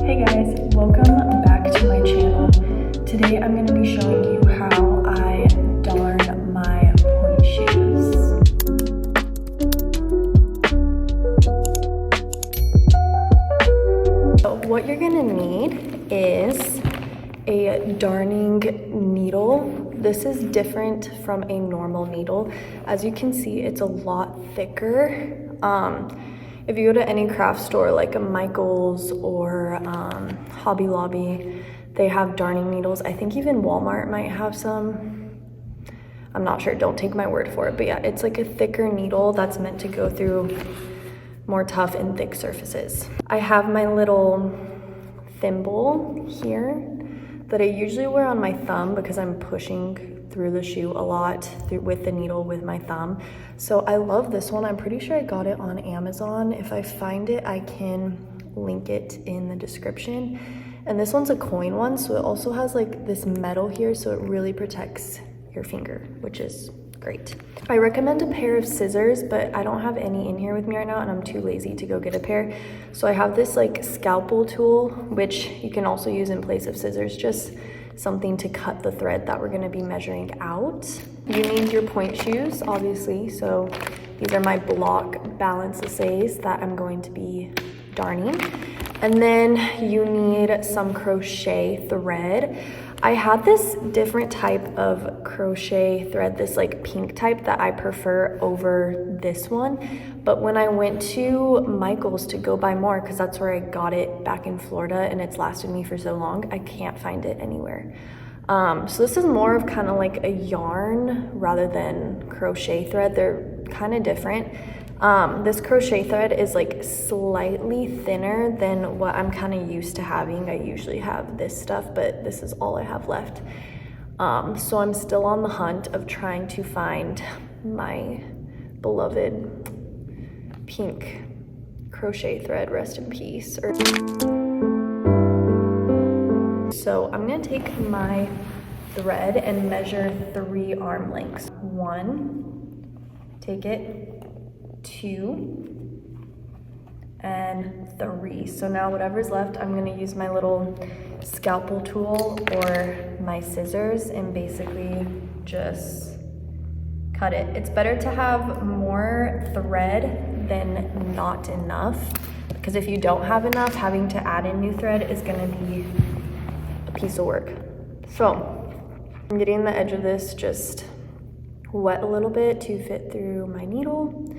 Hey guys, welcome back to my channel. Today I'm going to be showing you how I darn my pointe shoes. So what you're going to need is a darning needle. This is different from a normal needle. As you can see, it's a lot thicker. If you go to any craft store like a Michael's or Hobby Lobby, they have darning needles. I think even Walmart might have some. I'm not sure, don't take my word for it, but yeah, it's like a thicker needle that's meant to go through more tough and thick surfaces. I have my little thimble here that I usually wear on my thumb because I'm pushing through the shoe a lot with the needle with my thumb. So I love this one. I'm pretty sure I got it on Amazon. If I find it, I can link it in the description. And this one's a coin one, so it also has like this metal here, so it really protects your finger, which is great. I recommend a pair of scissors, but I don't have any in here with me right now and I'm too lazy to go get a pair. So I have this like scalpel tool, which you can also use in place of scissors, just something to cut the thread that we're gonna be measuring out. You need your pointe shoes, obviously. So these are my block balance essays that I'm going to be darning. And then you need some crochet thread. I had this different type of crochet thread, this like pink type that I prefer over this one. But when I went to Michael's to go buy more, because that's where I got it back in Florida and it's lasted me for so long, I can't find it anywhere. So this is more of kind of like a yarn rather than crochet thread. They're kind of different. This crochet thread is like slightly thinner than what I'm kind of used to having. I usually have this stuff, but this is all I have left. So I'm still on the hunt of trying to find my beloved pink crochet thread, rest in peace. So I'm gonna take my thread and measure 3 arm lengths. 1, take it, 2, and 3. So now whatever's left, I'm gonna use my little scalpel tool or my scissors and basically just cut it. It's better to have more thread than not enough, because if you don't have enough, having to add in new thread is gonna be a piece of work. So I'm getting the edge of this just wet a little bit to fit through my needle.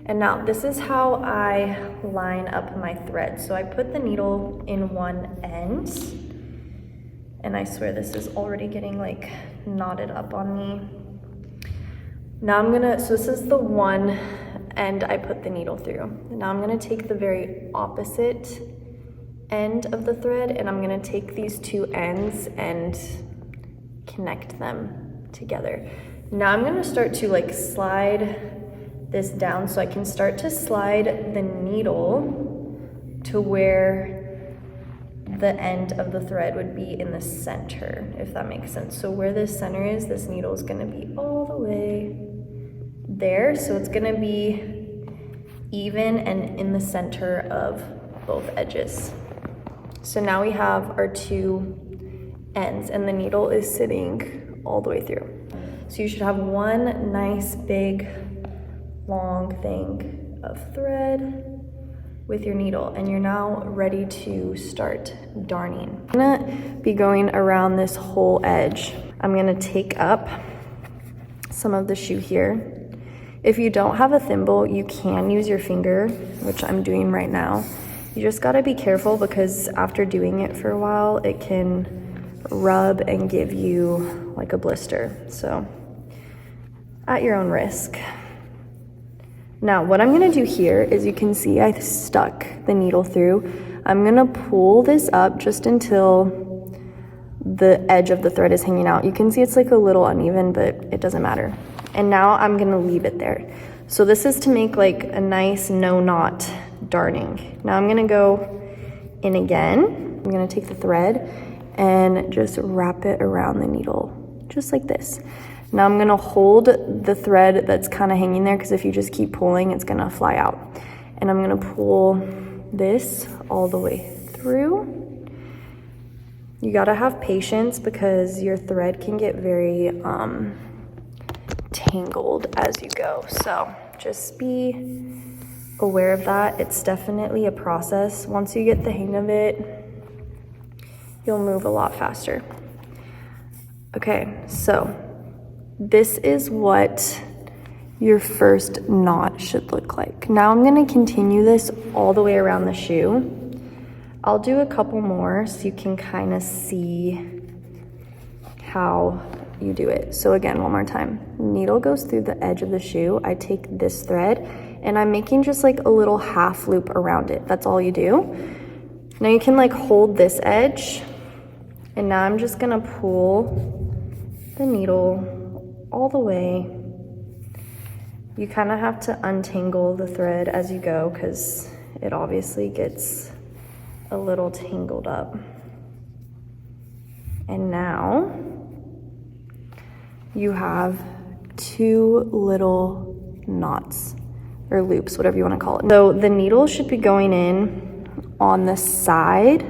And now this is how I line up my thread. So I put the needle in one end, and I swear this is already getting like knotted up on me. Now I'm gonna, so this is the one end I put the needle through. Now I'm gonna take the very opposite end of the thread and I'm gonna take these 2 ends and connect them together. Now I'm gonna start to like slide this down so I can start to slide the needle to where the end of the thread would be in the center, if that makes sense. So where this center is, this needle is gonna be all the way there. So it's gonna be even and in the center of both edges. So now we have our 2 ends and the needle is sitting all the way through. So you should have one nice big long thing of thread with your needle, and you're now ready to start darning. I'm gonna be going around this whole edge. I'm gonna take up some of the shoe here. If you don't have a thimble, you can use your finger, which I'm doing right now. You just gotta be careful because after doing it for a while, it can rub and give you like a blister. So at your own risk. Now, what I'm gonna do here is, you can see I stuck the needle through. I'm gonna pull this up just until the edge of the thread is hanging out. You can see it's like a little uneven, but it doesn't matter. And now I'm gonna leave it there. So this is to make like a nice no knot darning. Now I'm gonna go in again. I'm gonna take the thread and just wrap it around the needle, just like this. Now I'm gonna hold the thread that's kind of hanging there, because if you just keep pulling, it's gonna fly out. And I'm gonna pull this all the way through. You gotta have patience because your thread can get very tangled as you go. So just be aware of that. It's definitely a process. Once you get the hang of it, you'll move a lot faster. Okay, so this is what your first knot should look like. Now I'm gonna continue this all the way around the shoe. I'll do a couple more so you can kind of see how you do it. So again, one more time. Needle goes through the edge of the shoe. I take this thread and I'm making just like a little half loop around it. That's all you do. Now you can like hold this edge, and now I'm just gonna pull the needle all the way. You kind of have to untangle the thread as you go because it obviously gets a little tangled up. And now you have two little knots or loops, whatever you want to call it. So the needle should be going in on the side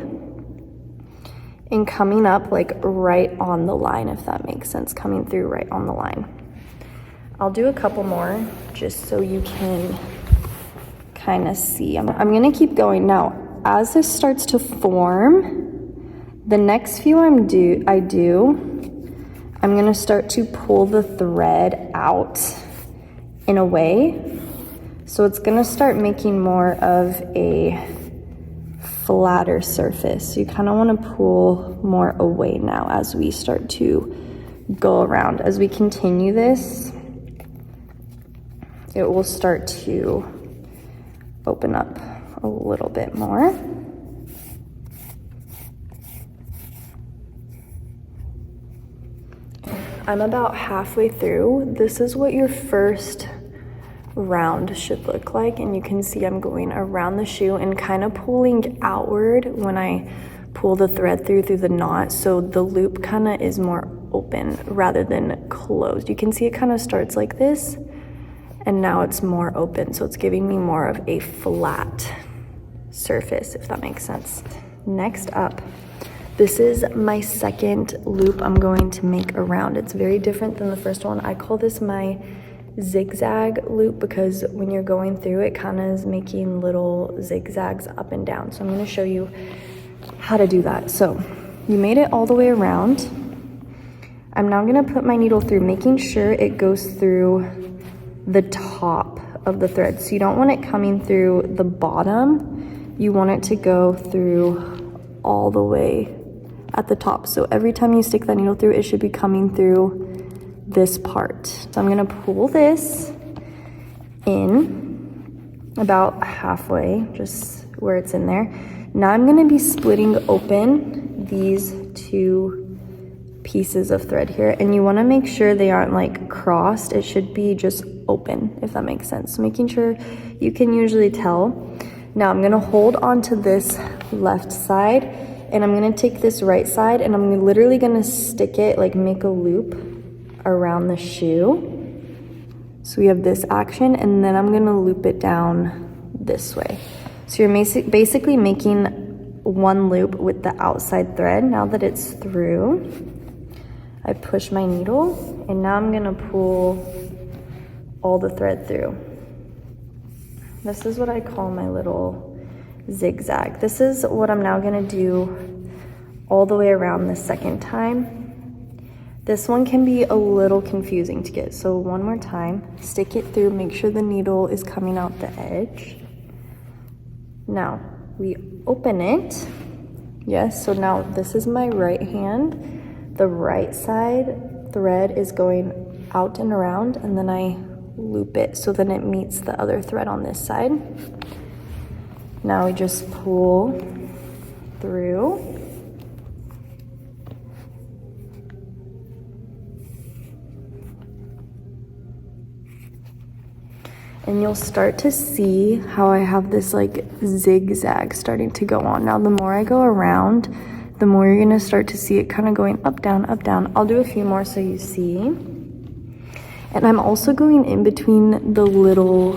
and coming up like right on the line, if that makes sense, coming through right on the line. I'll do a couple more just so you can kind of see. I'm gonna keep going. Now, as this starts to form, the next few I'm gonna start to pull the thread out in a way. So it's gonna start making more of a flatter surface. You kind of wanna pull more away now as we start to go around. As we continue this, it will start to open up a little bit more. I'm about halfway through. This is what your first round should look like, and you can see I'm going around the shoe and kind of pulling outward when I pull the thread through the knot, so the loop kind of is more open rather than closed. You can see it kind of starts like this, and now it's more open, so it's giving me more of a flat surface, if that makes sense. Next up, this is my second loop I'm going to make around. It's very different than the first one. I call this my zigzag loop because when you're going through, it kind of is making little zigzags up and down. So I'm going to show you how to do that. So you made it all the way around. I'm now going to put my needle through, making sure it goes through the top of the thread. So you don't want it coming through the bottom. You want it to go through all the way at the top. So every time you stick that needle through, it should be coming through this part. So I'm gonna pull this in about halfway, just where it's in there. Now I'm gonna be splitting open these two pieces of thread here, and you wanna make sure they aren't like crossed. It should be just open, if that makes sense. So making sure you can usually tell. Now I'm gonna hold on to this left side, and I'm gonna take this right side, and I'm literally gonna stick it, like make a loop around the shoe. So we have this action, and then I'm gonna loop it down this way. So you're basically making one loop with the outside thread. Now that it's through, I push my needle, and now I'm gonna pull all the thread through. This is what I call my little zigzag. This is what I'm now gonna do all the way around the second time. This one can be a little confusing to get. So one more time, stick it through, make sure the needle is coming out the edge. Now we open it. Yes, so now this is my right hand. The right side thread is going out and around, and then I loop it so then it meets the other thread on this side. Now we just pull through. And you'll start to see how I have this like zigzag starting to go on. Now the more I go around, the more you're gonna start to see it kind of going up, down, up, down. I'll do a few more so you see. And I'm also going in between the little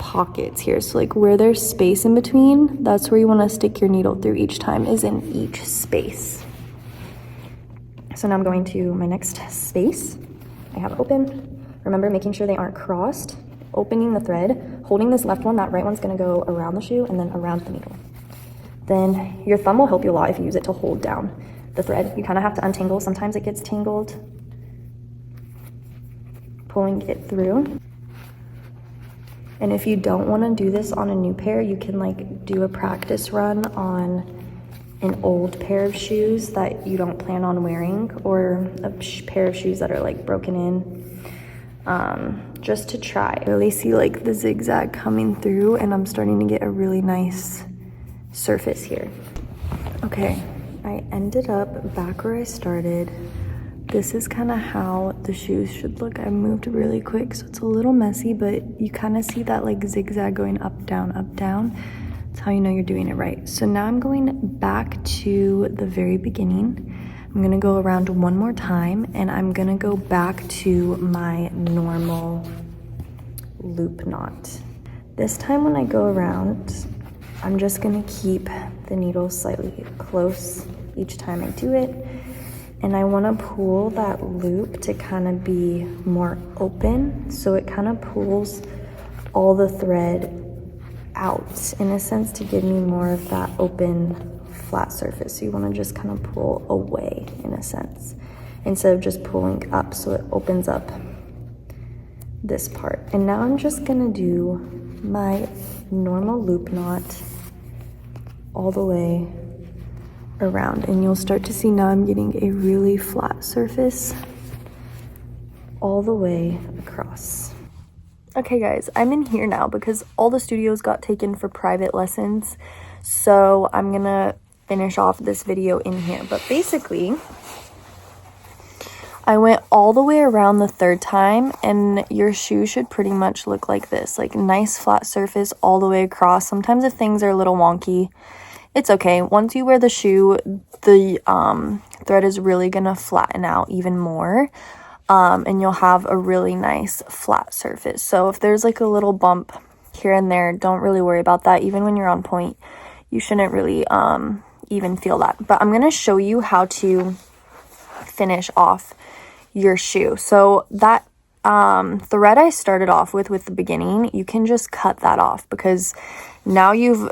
pockets here. So like where there's space in between, that's where you want to stick your needle through each time, is in each space. So now I'm going to my next space. I have open. Remember, making sure they aren't crossed. Opening the thread, holding this left one, that right one's gonna go around the shoe and then around the needle. Then your thumb will help you a lot if you use it to hold down the thread. You kind of have to untangle. Sometimes it gets tangled. Pulling it through. And if you don't want to do this on a new pair, you can like do a practice run on an old pair of shoes that you don't plan on wearing, or a pair of shoes that are like broken in, just to try. I really see like the zigzag coming through, and I'm starting to get a really nice surface here. Okay, I ended up back where I started. This is kind of how the shoes should look. I moved really quick, so it's a little messy, but you kind of see that like zigzag going up, down, up, down. That's how you know you're doing it right. So now I'm going back to the very beginning. I'm gonna go around one more time, and I'm gonna go back to my normal loop knot. This time when I go around, I'm just gonna keep the needle slightly close each time I do it. And I want to pull that loop to kind of be more open, so it kind of pulls all the thread out in a sense to give me more of that open flat surface. So you want to just kind of pull away in a sense instead of just pulling up, so it opens up this part. And now I'm just gonna do my normal loop knot all the way around, and you'll start to see now I'm getting a really flat surface all the way across. Okay guys, I'm in here now because all the studios got taken for private lessons, so I'm gonna finish off this video in here. But basically, I went all the way around the third time, and your shoe should pretty much look like this, like nice flat surface all the way across. Sometimes if things are a little wonky, it's okay. Once you wear the shoe, the thread is really gonna flatten out even more, and you'll have a really nice flat surface. So if there's like a little bump here and there, don't really worry about that. Even when you're on point, you shouldn't really even feel that. But I'm gonna show you how to finish off your shoe. So that thread I started off with the beginning, you can just cut that off, because now you've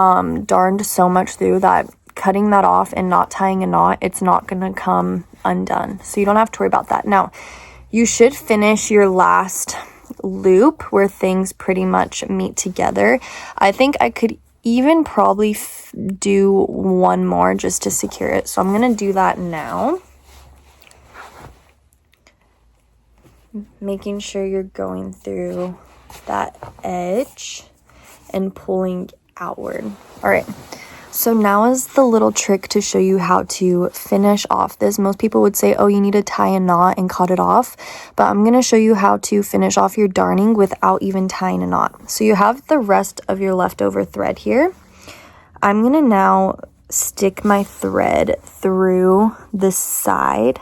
darned so much through that cutting that off and not tying a knot, it's not gonna come undone. So you don't have to worry about that. Now, you should finish your last loop where things pretty much meet together. I think I could even probably do one more just to secure it. So I'm gonna do that now. Making sure you're going through that edge and pulling outward. All right, so now is the little trick to show you how to finish off this. Most people would say, oh, you need to tie a knot and cut it off, but I'm gonna show you how to finish off your darning without even tying a knot. So you have the rest of your leftover thread here. I'm gonna now stick my thread through the side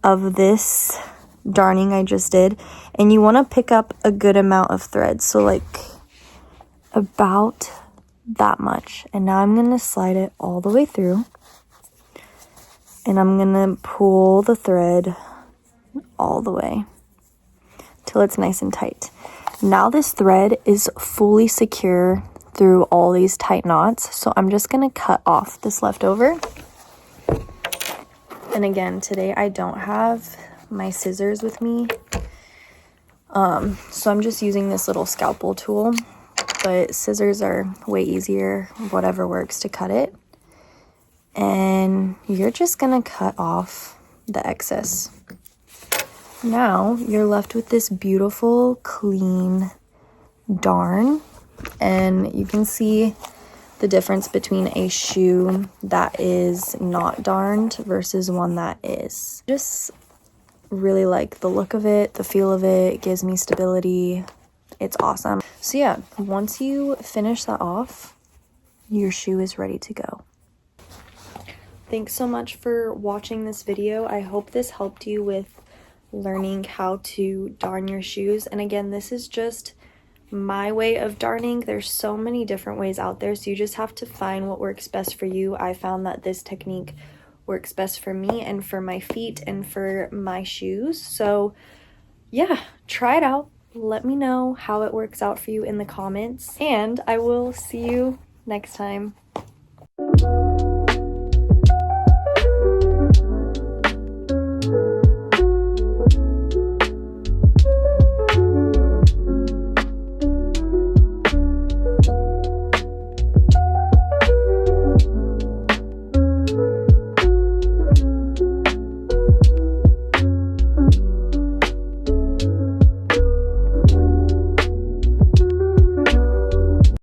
of this darning I just did, and you want to pick up a good amount of thread, so like about that much. And now I'm going to slide it all the way through, and I'm going to pull the thread all the way till it's nice and tight. Now this thread is fully secure through all these tight knots, so I'm just going to cut off this leftover. And again, today I don't have my scissors with me, so I'm just using this little scalpel tool, but scissors are way easier, whatever works to cut it. And you're just gonna cut off the excess. Now you're left with this beautiful clean darn, and you can see the difference between a shoe that is not darned versus one that is. Just really like the look of it, the feel of it. It gives me stability. It's awesome. So yeah, once you finish that off, your shoe is ready to go. Thanks so much for watching this video. I hope this helped you with learning how to darn your shoes. And again, this is just my way of darning. There's so many different ways out there, so you just have to find what works best for you. I found that this technique works best for me and for my feet and for my shoes. So yeah, try it out. Let me know how it works out for you in the comments, and I will see you next time.